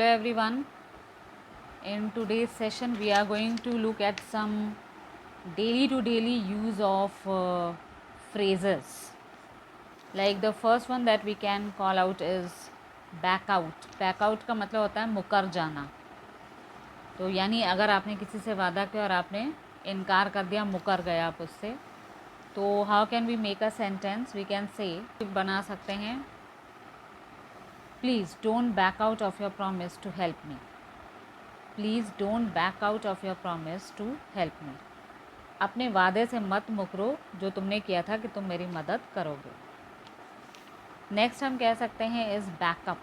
everyone. In today's session, we are going to look at some daily to daily use of phrases. Like the first one that we can call out is back out. Back out का मतलब होता है मुकर जाना. तो यानी अगर आपने किसी से वादा किया और आपने इनकार कर दिया, मुकर गए आप उससे, तो how can we make a sentence? We can say बना सकते हैं, please don't back out of your promise to help me. Please don't back out of your promise to help me. अपने वादे से मत मुकरो जो तुमने किया था कि तुम मेरी मदद करोगे. नेक्स्ट हम कह सकते हैं इज़ बैकअप.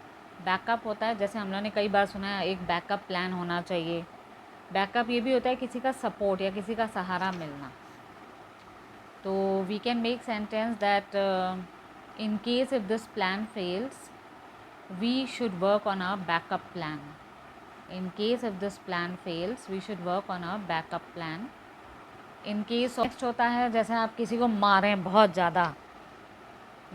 बैकअप होता है, जैसे हम लोगों ने कई बार सुना है, एक बैकअप प्लान होना चाहिए. बैकअप ये भी होता है किसी का सपोर्ट या किसी का सहारा मिलना. तो we can make sentence that in case if this plan fails we should work on our backup plan. In case if this plan fails, we should work on our backup plan. In case next होता है, जैसे आप किसी को मारें बहुत ज़्यादा,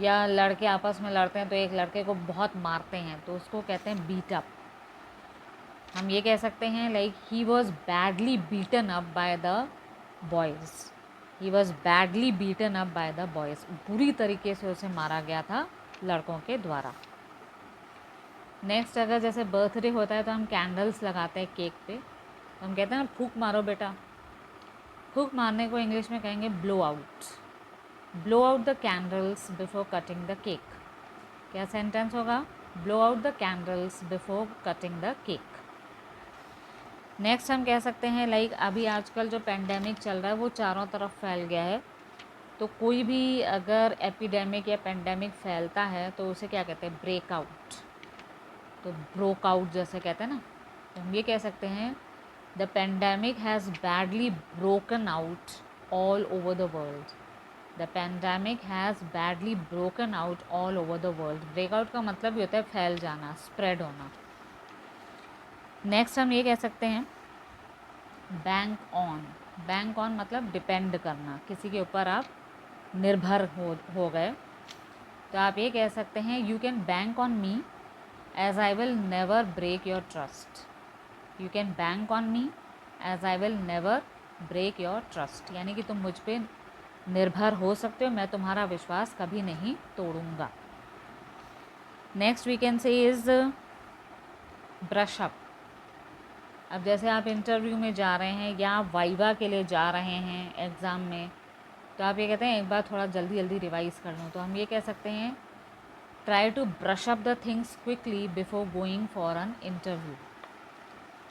या लड़के आपस में लड़ते हैं तो एक लड़के को बहुत मारते हैं, तो उसको कहते हैं बीट अप. हम ये कह सकते हैं like he was badly beaten up by the boys. He was badly beaten up by the boys. बुरी तरीके से उसे मारा गया था लड़कों के द्वारा. नेक्स्ट अगर जैसे बर्थडे होता है तो हम कैंडल्स लगाते हैं केक पे, तो हम कहते हैं ना फूंक मारो बेटा. फूंक मारने को इंग्लिश में कहेंगे blow out. Blow out the candles before cutting the cake. क्या सेंटेंस होगा? Blow out the candles before cutting the cake. Next हम कह सकते हैं लाइक अभी आजकल जो पेंडेमिक चल रहा है वो चारों तरफ फैल गया है, तो कोई भी अगर एपिडेमिक या पेंडेमिक फैलता है तो उसे क्या कहते हैं? ब्रेकआउट. तो ब्रोक आउट जैसे कहते हैं ना, तो हम ये कह सकते हैं the pandemic has badly broken out all over the world. The pandemic has badly broken out all over the world. Breakout का मतलब ये होता है फैल जाना, स्प्रेड होना. नेक्स्ट हम ये कह सकते हैं बैंक ऑन. बैंक ऑन मतलब डिपेंड करना, किसी के ऊपर आप निर्भर हो गए, तो आप ये कह सकते हैं you can bank on me as I will never break your trust. You can bank on me as I will never break your trust. यानी कि तुम मुझ पे निर्भर हो सकते हो, मैं तुम्हारा विश्वास कभी नहीं तोड़ूंगा. Next we can say is brush up. अब जैसे आप इंटरव्यू में जा रहे हैं या आप वाइवा के लिए जा रहे हैं एग्ज़ाम में, तो आप ये कहते हैं एक बार थोड़ा जल्दी जल्दी रिवाइज़ कर लूँ, तो हम ये कह सकते हैं try to brush up the things quickly before going for an interview.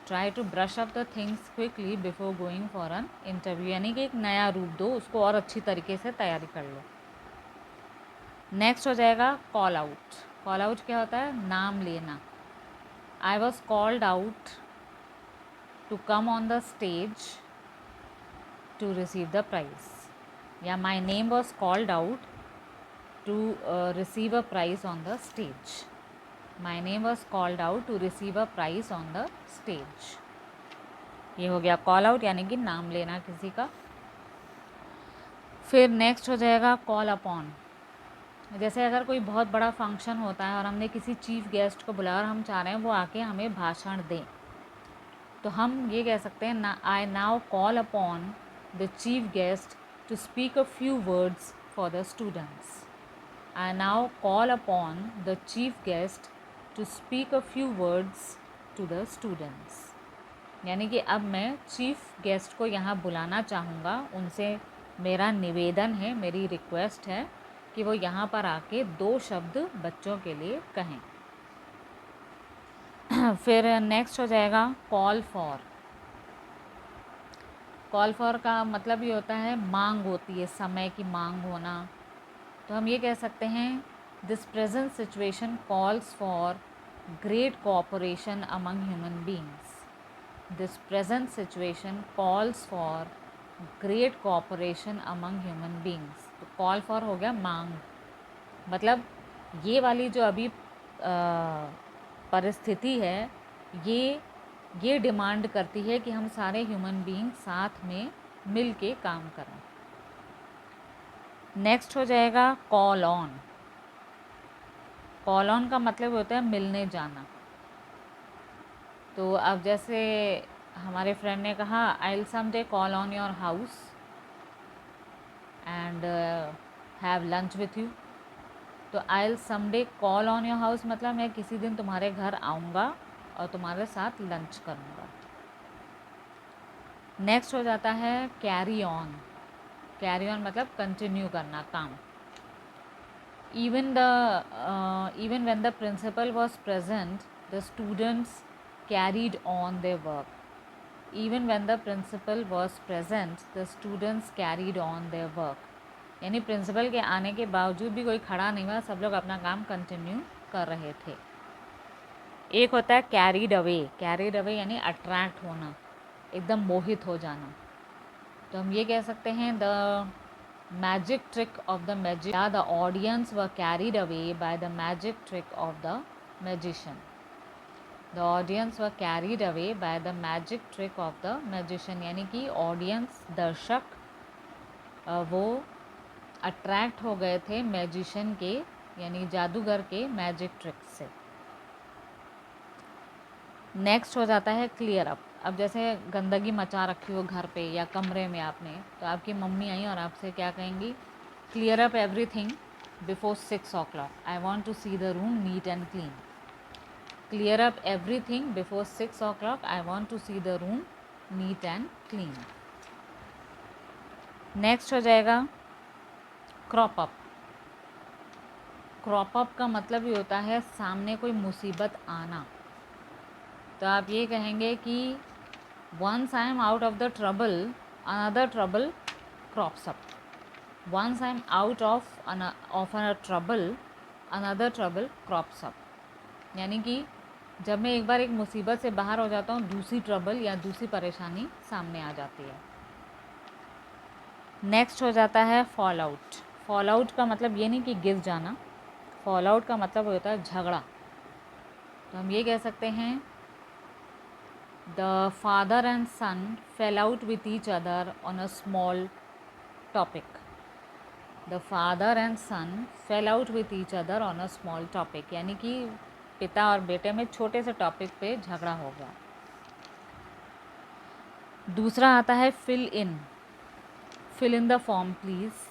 Try to brush up the things quickly before going for an interview. यानी कि एक नया रूप दो उसको और अच्छी तरीके से तैयारी कर लो. नेक्स्ट हो जाएगा कॉल आउट. कॉल आउट क्या होता है? नाम लेना. I was called out to come on the stage to receive the prize. या my name was called out to receive a prize on the stage. My name was called out to receive a prize on the stage. ये हो गया call out यानी कि नाम लेना किसी का. फिर नेक्स्ट हो जाएगा कॉल अपॉन. जैसे अगर कोई बहुत बड़ा फंक्शन होता है और हमने किसी चीफ गेस्ट को बुलाया और हम चाह रहे हैं वो आके हमें भाषण दें, तो हम ये कह सकते हैं ना I now call upon the chief guest to speak a few words for the students. I now call upon the chief guest to speak a few words to the students. यानी कि अब मैं चीफ गेस्ट को यहाँ बुलाना चाहूँगा, उनसे मेरा निवेदन है, मेरी रिक्वेस्ट है कि वो यहाँ पर आके 2 शब्द बच्चों के लिए कहें. फिर नेक्स्ट हो जाएगा कॉल फॉर. कॉल फॉर का मतलब ये होता है मांग होती है, समय की मांग होना. तो हम ये कह सकते हैं this present situation calls for great cooperation among human beings. This present situation calls for great cooperation among human beings. तो कॉल फॉर हो गया मांग, मतलब ये वाली जो अभी परिस्थिति है ये डिमांड करती है कि हम सारे ह्यूमन बींग साथ में मिल के काम करें. नेक्स्ट हो जाएगा कॉल ऑन. कॉल ऑन का मतलब होता है मिलने जाना. तो अब जैसे हमारे फ्रेंड ने कहा I will someday call on your house and have lunch with you. तो I will someday call on your house मतलब मैं किसी दिन तुम्हारे घर आऊँगा और तुम्हारे साथ लंच करूँगा। नेक्स्ट हो जाता है कैरी ऑन। कैरी ऑन मतलब कंटिन्यू करना काम। even when the principal was present, the students carried on their work. Even when the principal was present, the students carried on their work. यानी principal के आने के बावजूद भी कोई खड़ा नहीं हुआ, सब लोग अपना काम कंटिन्यू कर रहे थे। एक होता है कैरीड अवे। कैरीड अवे यानी अट्रैक्ट होना, एकदम मोहित हो जाना। तो हम ये कह सकते हैं the magic trick of the magician. The audience were carried away by the magic trick of the magician. The audience were carried away by the magic trick of the magician. यानी कि ऑडियंस दर्शक वो attract हो गए थे magician के यानी जादूगर के मैजिक ट्रिक से। नेक्स्ट हो जाता है क्लियर अप। अब जैसे गंदगी मचा रखी हो घर पे या कमरे में आपने, तो आपकी मम्मी आई और आपसे क्या कहेंगी, clear up everything before 6 o'clock. I want to see the room neat and clean. Clear up everything before 6 o'clock. I want to see the room neat and clean. Next हो जाएगा क्रॉप अप। क्रॉप अप का मतलब ये होता है सामने कोई मुसीबत आना। तो आप ये कहेंगे कि once I am out of the trouble another trouble crops up. Once I am out of a trouble another trouble crops up. यानी कि जब मैं एक बार एक मुसीबत से बाहर हो जाता हूँ, दूसरी ट्रबल या दूसरी परेशानी सामने आ जाती है। नेक्स्ट हो जाता है फॉल आउट। फॉल आउट का मतलब ये नहीं कि गिर जाना, फॉल आउट का मतलब होता है झगड़ा। तो हम ये कह सकते हैं The father and son fell out with each other on a small topic. The father and son fell out with each other on a small topic. यानी कि पिता और बेटे में छोटे से टॉपिक पे झगड़ा हो गया। दूसरा आता है fill in. Fill in the form please.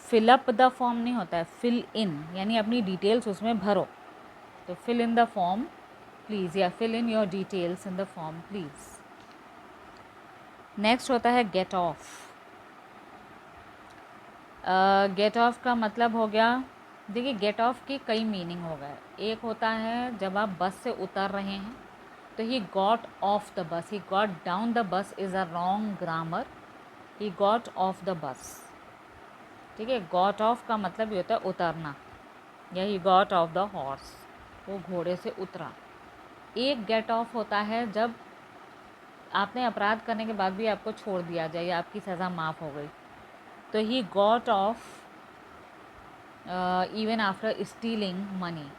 Fill up the form नहीं होता है, फिल इन यानी अपनी डिटेल्स उसमें भरो। तो fill in the form please या fill in your details in the form please. Next होता है गेट ऑफ। गेट ऑफ का मतलब हो गया, देखिए गेट ऑफ की कई मीनिंग हो गए। एक होता है जब आप बस से उतर रहे हैं, तो he got off the bus, he got down the bus is a wrong grammar, he got off the bus. ठीक है, गॉट ऑफ का मतलब ये होता है उतरना, या he got off the horse, वो घोड़े से उतरा। एक गेट ऑफ होता है जब आपने अपराध करने के बाद भी आपको छोड़ दिया जाए या आपकी सज़ा माफ़ हो गई। तो he got off even after stealing money.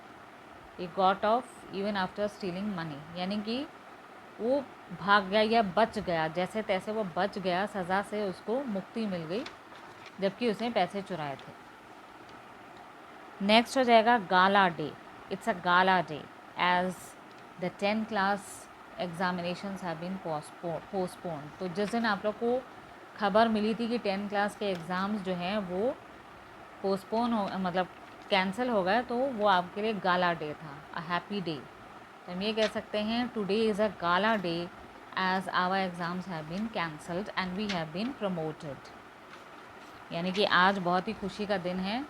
He got off even after stealing money यानी कि वो भाग गया या बच गया, जैसे तैसे वो बच गया, सज़ा से उसको मुक्ति मिल गई जबकि उसने पैसे चुराए थे। नेक्स्ट हो जाएगा gala day. It's a gala day as the 10th class examinations have been postpone. तो जिस दिन आप लोग को खबर मिली थी कि 10th क्लास के एग्ज़ाम्स जो हैं वो पोस्टपोन हो मतलब कैंसिल हो गए, तो वो आपके लिए गाला डे था, अ हैप्पी डे। तो हम ये कह सकते हैं today is a gala day as our exams have been cancelled and we have been promoted. यानी कि आज बहुत ही खुशी का दिन है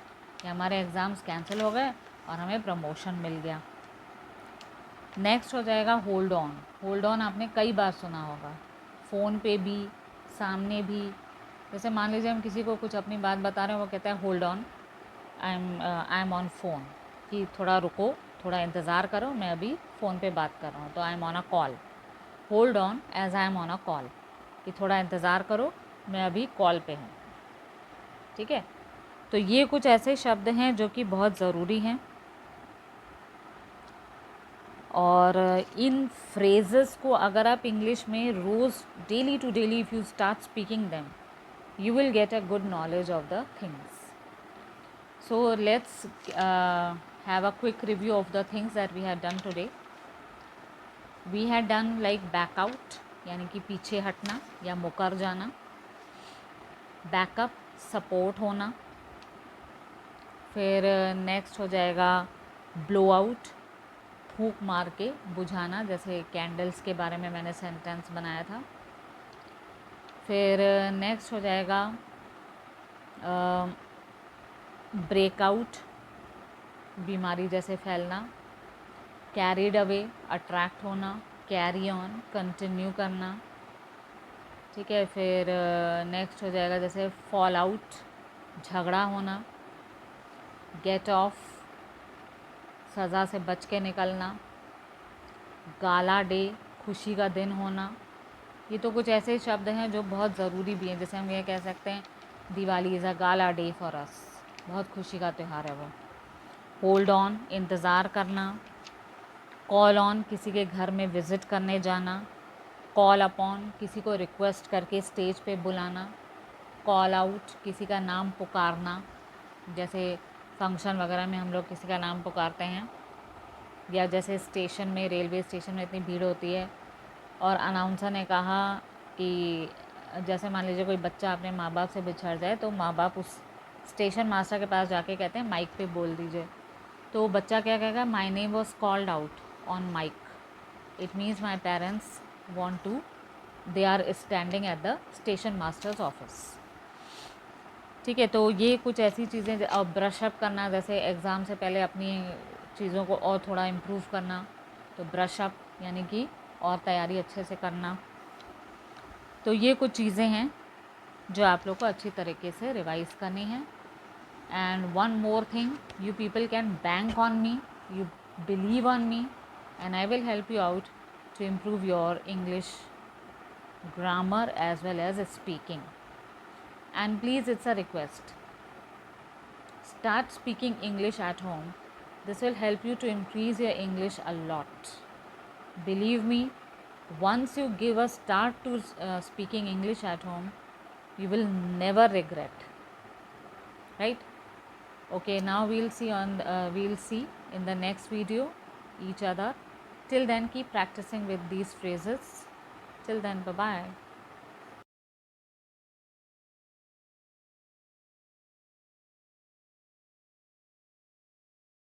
कि हमारे एग्ज़ाम्स कैंसिल हो गए और हमें प्रमोशन मिल गया। नेक्स्ट हो जाएगा होल्ड ऑन। होल्ड ऑन आपने कई बार सुना होगा, फ़ोन पे भी, सामने भी। जैसे मान लीजिए हम किसी को कुछ अपनी बात बता रहे हैं, वो कहता है hold on, I am on phone, कि थोड़ा रुको, थोड़ा इंतज़ार करो, मैं अभी फ़ोन पे बात कर रहा हूँ। तो I am on a call. Hold on as I am on a call, कि थोड़ा इंतज़ार करो, मैं अभी कॉल पे हूँ। ठीक है, तो ये कुछ ऐसे शब्द हैं जो कि बहुत ज़रूरी हैं, और इन फ्रेजेस को अगर आप इंग्लिश में रोज़ daily to daily if you start speaking them, you will get a good knowledge of the things. So let's have a quick review of the things that we have done today. We had done like back out यानी कि पीछे हटना या मुकर जाना, backup support होना। फिर next हो जाएगा ब्लो आउट, फूंक मार के बुझाना, जैसे कैंडल्स के बारे में मैंने सेंटेंस बनाया था। फिर नेक्स्ट हो जाएगा ब्रेकआउट, बीमारी जैसे फैलना। कैरीड अवे, अट्रैक्ट होना। कैरी ऑन, कंटिन्यू करना। ठीक है, फिर नेक्स्ट हो जाएगा जैसे फॉल आउट, झगड़ा होना। गेट ऑफ, सज़ा से बच के निकलना। गाला डे, खुशी का दिन होना। ये तो कुछ ऐसे शब्द हैं जो बहुत ज़रूरी भी हैं, जैसे हम ये कह सकते हैं Diwali is a gala day for us, बहुत खुशी का त्यौहार है वो। होल्ड ऑन, इंतज़ार करना। कॉल ऑन, किसी के घर में विज़िट करने जाना। कॉल अपॉन, किसी को रिक्वेस्ट करके स्टेज पे बुलाना। कॉल आउट, किसी का नाम पुकारना, जैसे फंक्शन वगैरह में हम लोग किसी का नाम पुकारते हैं, या जैसे स्टेशन में, रेलवे स्टेशन में इतनी भीड़ होती है और अनाउंसर ने कहा कि जैसे मान लीजिए कोई बच्चा अपने माँ बाप से बिछड़ जाए तो माँ बाप उस स्टेशन मास्टर के पास जाके कहते हैं माइक पे बोल दीजिए, तो बच्चा क्या कहेगा, my name was called out on mic, it means my parents want to, they are standing at the station master's office. ठीक है, तो ये कुछ ऐसी चीज़ें। और ब्रशअप करना, जैसे एग्ज़ाम से पहले अपनी चीज़ों को और थोड़ा इम्प्रूव करना, तो ब्रशअप यानी कि और तैयारी अच्छे से करना। तो ये कुछ चीज़ें हैं जो आप लोग को अच्छी तरीके से रिवाइज़ करनी है। And one more thing, you people can bank on me, you believe on me, and I will help you out to improve your English grammar as well as speaking. And please, it's a request, start speaking English at home. This will help you to increase your English a lot. Believe me, once you give a start to speaking English at home, you will never regret, right? Okay, now we'll see in the next video each other. Till then, keep practicing with these phrases. Till then, bye bye.